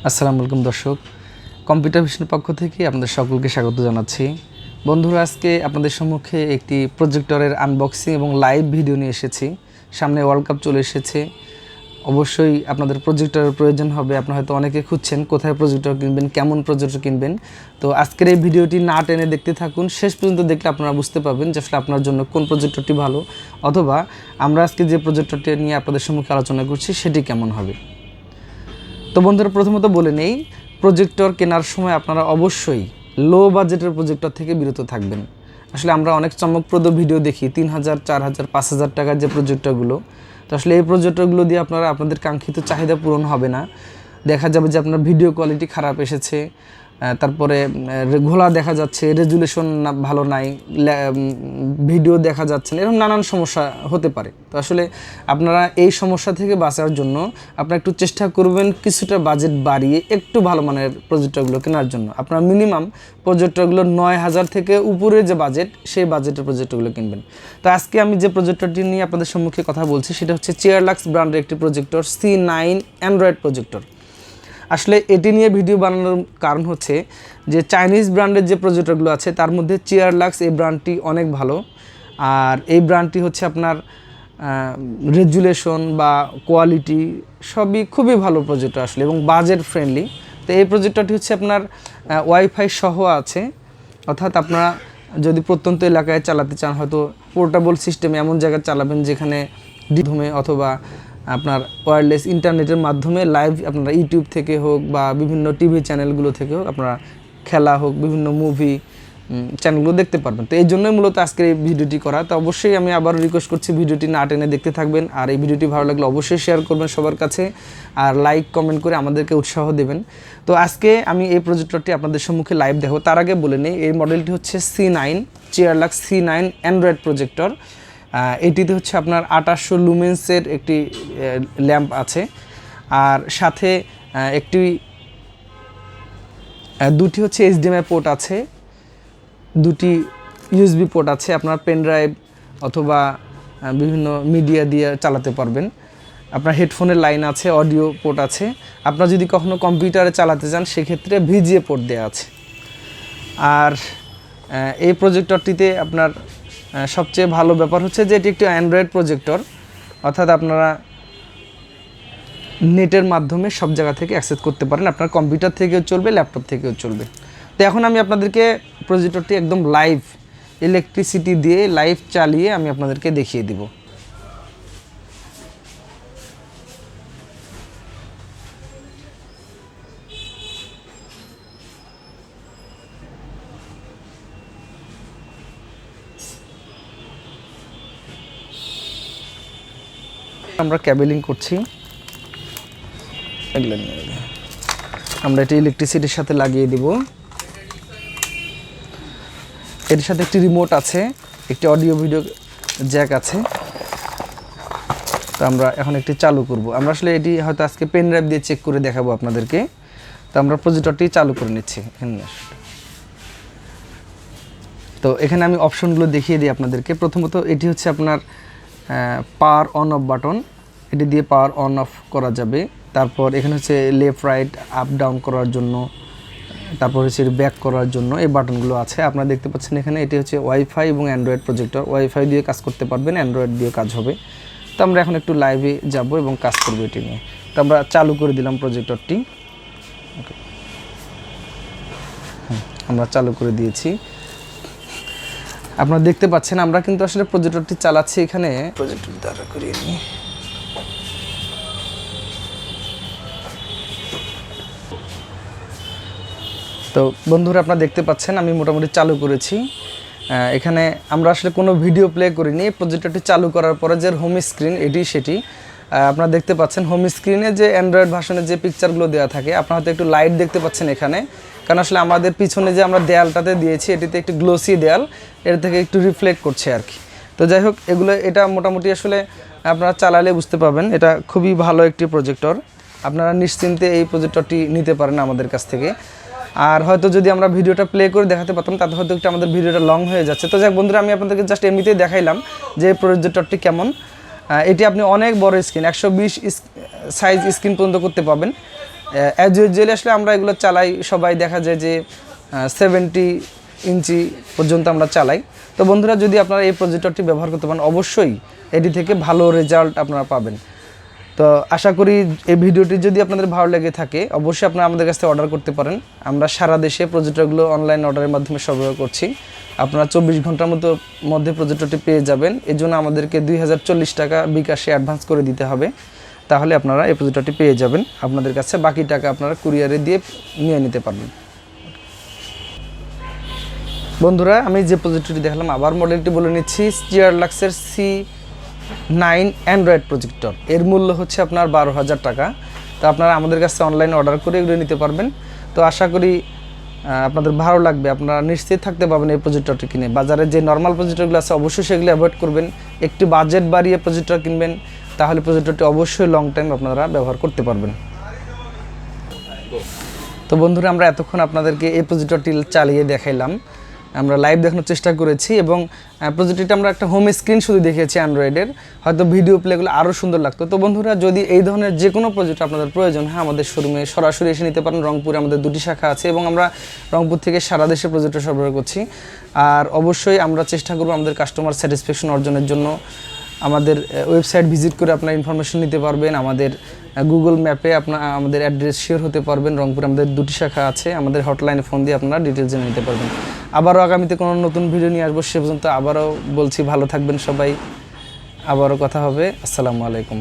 আসসালামু আলাইকুম দর্শক, কম্পিউটার ভিশনের পক্ষ থেকে আপনাদের সকলকে স্বাগত জানাচ্ছি। বন্ধুরা, আজকে আপনাদের সম্মুখে একটি প্রজেক্টরের আনবক্সিং এবং লাইভ ভিডিও নিয়ে এসেছি। সামনে ওয়ার্ল্ড কাপ চলে এসেছে, অবশ্যই আপনাদের প্রজেক্টরের প্রয়োজন হবে। আপনারা হয়তো অনেকে খুঁজছেন কোথায় প্রজেক্টর কিনবেন, কেমন প্রজেক্টর কিনবেন। তো আজকের এই ভিডিওটি না টেনে দেখতে থাকুন, শেষ পর্যন্ত দেখলে আপনারা বুঝতে পারবেন যে আসলে আপনার জন্য কোন প্রজেক্টরটি ভালো, অথবা আমরা আজকে যে প্রজেক্টরটি নিয়ে আপনাদের সম্মুখে আলোচনা করছি সেটি কেমন হবে। তো বন্ধুরা, প্রথমত বলে নেই, প্রজেক্টর কেনার সময় আপনারা অবশ্যই লো বাজেটের প্রজেক্টর থেকে বিরত থাকবেন। আসলে আমরা অনেক চমকপ্রদ ভিডিও দেখি 3000, 4000, 5000 টাকার যে প্রজেক্টরগুলো। তো আসলে এই প্রজেক্টরগুলো দিয়ে আপনাদের কাঙ্ক্ষিত চাহিদা পূরণ হবে না। দেখা যাবে যে আপনার ভিডিও কোয়ালিটি খারাপ এসেছে, তারপরে ঘোলা দেখা যাচ্ছে, রেজুলেশন ভালো নাই, ভিডিও দেখা যাচ্ছে না, এরকম নানান সমস্যা হতে পারে। তো আসলে আপনারা এই সমস্যা থেকে বাঁচার জন্য আপনারা একটু চেষ্টা করবেন কিছুটা বাজেট বাড়িয়ে একটু ভালো মানের প্রজেক্টরগুলো কেনার জন্য। আপনারা মিনিমাম প্রজেক্টরগুলো 9000 থেকে উপরে যে বাজেট, সেই বাজেটের প্রজেক্টরগুলো কিনবেন। তো আজকে আমি যে প্রজেক্টরটি নিয়ে আপনাদের সম্মুখে কথা বলছি সেটা হচ্ছে Chearlux ব্র্যান্ডের একটি প্রজেক্টর, C9 অ্যান্ড্রয়েড প্রজেক্টর। আসলে এটি নিয়ে ভিডিও বানানোর কারণ হচ্ছে যে চাইনিজ ব্র্যান্ডের যে প্রজেক্টরগুলো আছে তার মধ্যে Chearlux এই ব্র্যান্ডটি অনেক ভালো। আর এই ব্র্যান্ডটি হচ্ছে আপনার রেজুলেশন বা কোয়ালিটি সবই খুবই ভালো প্রজেক্টর আসলে, এবং বাজেট ফ্রেন্ডলি। তো এই প্রজেক্টরটি হচ্ছে আপনার ওয়াইফাই সহ আছে, অর্থাৎ আপনারা যদি প্রত্যন্ত এলাকায় চালাতে চান, হয়তো পোর্টেবল সিস্টেমে এমন জায়গায় চালাবেন যেখানে মাধ্যমে অথবা আপনার ওয়্যারলেস ইন্টারনেটের মাধ্যমে লাইভ আপনারা ইউটিউব থেকে হোক বা বিভিন্ন টিভি চ্যানেলগুলো থেকে হোক, আপনারা খেলা হোক, বিভিন্ন মুভি চ্যানেলগুলো দেখতে পারবেন। তো এই জন্যই মূলত আজকের এই ভিডিওটি করা। তো অবশ্যই আমি আবার রিকোয়েস্ট করছি ভিডিওটি না টেনে দেখতে থাকবেন, আর এই ভিডিওটি ভালো লাগলে অবশ্যই শেয়ার করবেন সবার কাছে, আর লাইক কমেন্ট করে আমাদেরকে উৎসাহ দেবেন। তো আজকে আমি এই প্রজেক্টরটি আপনাদের সম্মুখে লাইভ দেখো, তার আগে বলে নেই এই মডেলটি হচ্ছে C9 Chearlux C9 Android projector. এটিতে হচ্ছে আপনার 2800 লুমেন্সের একটি ল্যাম্প আছে, আর সাথে দুটি হচ্ছে HDMI পোর্ট আছে, দুটি USB পোর্ট আছে। আপনার পেন ড্রাইভ অথবা বিভিন্ন মিডিয়া দিয়ে চালাতে পারবেন। আপনার হেডফোনের লাইন আছে, অডিও পোর্ট আছে। আপনার যদি কখনো কম্পিউটারে চালাতে চান সেক্ষেত্রে VGA পোর্ট দেওয়া আছে। আর এই প্রজেক্টরটিতে আপনার সবচেয়ে ভালো ব্যাপার হচ্ছে যে এটি একটি অ্যান্ড্রয়েড প্রজেক্টর, অর্থাৎ আপনারা নেটের মাধ্যমে সব জায়গা থেকে অ্যাক্সেস করতে পারেন। আপনার কম্পিউটার থেকেও চলবে, ল্যাপটপ থেকেও চলবে। তো এখন আমি আপনাদেরকে প্রজেক্টরটি একদম লাইভ ইলেকট্রিসিটি দিয়ে লাইভ চালিয়ে আমি আপনাদেরকে দেখিয়ে দিব। আমরা ক্যাবেলিং করছি, আমরা এটি ইলেকট্রিসিটির সাথে লাগিয়ে দিব। এর সাথে একটি রিমোট আছে, একটি অডিও ভিডিও জ্যাক আছে। তো আমরা এখন একটি চালু করব। আমরা আসলে এটি হয়তো আজকে পেন ড্রাইভ দিয়ে চেক করে দেখাবো আপনাদেরকে। তো আমরা প্রজেক্টরটি চালু করে নিচ্ছি। তো এখানে আমি অপশনগুলো দেখিয়ে দিই আপনাদেরকে। প্রথমত এটি হচ্ছে আপনার পাওয়ার অন অফ বাটন, এটি দিয়ে পাওয়ার অন অফ করা যাবে। তারপর এখানে হচ্ছে লেফট রাইট আপ ডাউন করার জন্য, তারপর হচ্ছে ব্যাক করার জন্য এই বাটনগুলো আছে। আপনারা দেখতে পাচ্ছেন এখানে এটি হচ্ছে ওয়াইফাই এবং অ্যান্ড্রয়েড প্রজেক্টর। ওয়াইফাই দিয়ে কাজ করতে পারবেন, অ্যান্ড্রয়েড দিয়ে কাজ হবে। তো আমরা এখন একটু লাইভে যাব এবং কাজ করবো এটি নিয়ে। তো আমরা চালু করে দিলাম প্রজেক্টরটি। ওকে, আমরা চালু করে দিয়েছি। আপনারা দেখতে পাচ্ছেন আমরা কিন্তু আসলে প্রজেক্টরটি চালাচ্ছি। এখানে প্রজেক্টর দ্বারা করিয়ে নিই। তো বন্ধুরা, আপনারা দেখতে পাচ্ছেন আমি মোটামুটি চালু করেছি। এখানে আমরা আসলে কোনো ভিডিও প্লে করিনি। প্রজেক্টরটি চালু করার পরে যে হোম স্ক্রিন সেটি আপনারা দেখতে পাচ্ছেন। হোম স্ক্রিনে যে অ্যান্ড্রয়েড ভার্সনের যে পিকচারগুলো দেওয়া থাকে, আপনারা হয়তো একটু লাইট দেখতে পাচ্ছেন এখানে, কারণ আসলে আমাদের পিছনে যে আমরা দেয়ালটাতে দিয়েছি এটিতে একটু গ্লোসি দেয়াল, এর থেকে একটু রিফ্লেক্ট করছে আর কি। তো যাই হোক, এটা মোটামুটি আসলে আপনারা চালালে বুঝতে পারবেন এটা খুবই ভালো একটি প্রজেক্টর। আপনারা নিশ্চিন্তে এই প্রজেক্টরটি নিতে পারেন আমাদের কাছ থেকে। আর হয়তো যদি আমরা ভিডিওটা প্লে করে দেখাতে পারতাম তাতে হয়তো একটু আমাদের ভিডিওটা লং হয়ে যাচ্ছে। তো যাক বন্ধুরা, আমি আপনাদেরকে জাস্ট এমনিতেই দেখাইলাম যে প্রজেক্টরটি কেমন। এটি আপনি অনেক বড় স্ক্রিন 120 সাইজ স্ক্রিন পর্যন্ত করতে পারবেন। অ্যাজ ইউজুয়ালি আসলে আমরা এগুলো চালাই, সবাই দেখা যায় যে 70 ইঞ্চি পর্যন্ত আমরা চালাই। তো বন্ধুরা, যদি আপনারা এই প্রজেক্টরটি ব্যবহার করতে পারেন অবশ্যই এটি থেকে ভালো রেজাল্ট আপনারা পাবেন। তো আশা করি এই ভিডিওটি যদি আপনাদের ভালো লেগে থাকে অবশ্যই আপনারা আমাদের কাছ থেকে অর্ডার করতে পারেন। আমরা সারা দেশে প্রজেক্টরগুলো অনলাইন অর্ডারের মাধ্যমে সরবরাহ করছি। আপনারা 24 ঘন্টার মধ্যে প্রজেক্টরটি পেয়ে যাবেন। এর জন্য আমাদেরকে 2040 টাকা বিকাশে অ্যাডভান্স করে দিতে হবে, তাহলে আপনারা এই প্রজেক্টরটি পেয়ে যাবেন আপনাদের কাছে। বাকি টাকা আপনারা কুরিয়ারে দিয়ে নিয়ে নিতে পারবেন। বন্ধুরা, আমি যে প্রজেক্টরটি দেখালাম আবার মডেলটি বলে নিচ্ছি, চিয়ারলাক্সের C9 অ্যান্ড্রয়েড প্রজেক্টর। এর মূল্য হচ্ছে আপনার 12,000 টাকা। তো আপনারা আমাদের কাছে অনলাইনে অর্ডার করে এগুলো নিতে পারবেন। তো আশা করি আপনাদের ভালো লাগবে, আপনারা নিশ্চিত থাকতে পারবেন এই প্রজেক্টরটি কিনে। বাজারে যে নর্মাল প্রজেক্টরগুলো আছে অবশ্যই সেগুলো অ্যাভয়েড করবেন, একটু বাজেট বাড়িয়ে প্রজেক্টর কিনবেন, তাহলে প্রজেক্টরটি অবশ্যই লং টাইম আপনারা ব্যবহার করতে পারবেন। তো বন্ধুরা, আমরা এতক্ষণ আপনাদেরকে এই প্রজেক্টরটি চালিয়ে দেখাইলাম, আমরা লাইভ দেখানোর চেষ্টা করেছি এবং প্রজেক্টরটি আমরা একটা হোম স্ক্রিন শুধু দেখিয়েছি অ্যান্ড্রয়েডের, হয়তো ভিডিও প্লেগুলো আরও সুন্দর লাগতো। তো বন্ধুরা, যদি এই ধরনের যে কোনো প্রজেক্টর আপনাদের প্রয়োজন হয় আমাদের শোরুমে সরাসরি এসে নিতে পারেন। রংপুরে আমাদের 2টি শাখা আছে এবং আমরা রংপুর থেকে সারা দেশে প্রজেক্টর সরবরাহ করছি। আর অবশ্যই আমরা চেষ্টা করব আমাদের কাস্টমার স্যাটিসফ্যাকশন অর্জনের জন্য। আমাদের ওয়েবসাইট ভিজিট করে আপনারা ইনফরমেশন নিতে পারবেন, আমাদের গুগল ম্যাপে আমাদের অ্যাড্রেস শেয়ার হতে পারবেন। রংপুরে আমাদের 2টি শাখা আছে, আমাদের হটলাইনে ফোন দিয়ে আপনারা ডিটেলস জেনে নিতে পারবেন। আবারও আগামীতে কোনো নতুন ভিডিও নিয়ে আসবো, সে পর্যন্ত আবারও বলছি ভালো থাকবেন সবাই, আবারও কথা হবে। আসসালামু আলাইকুম।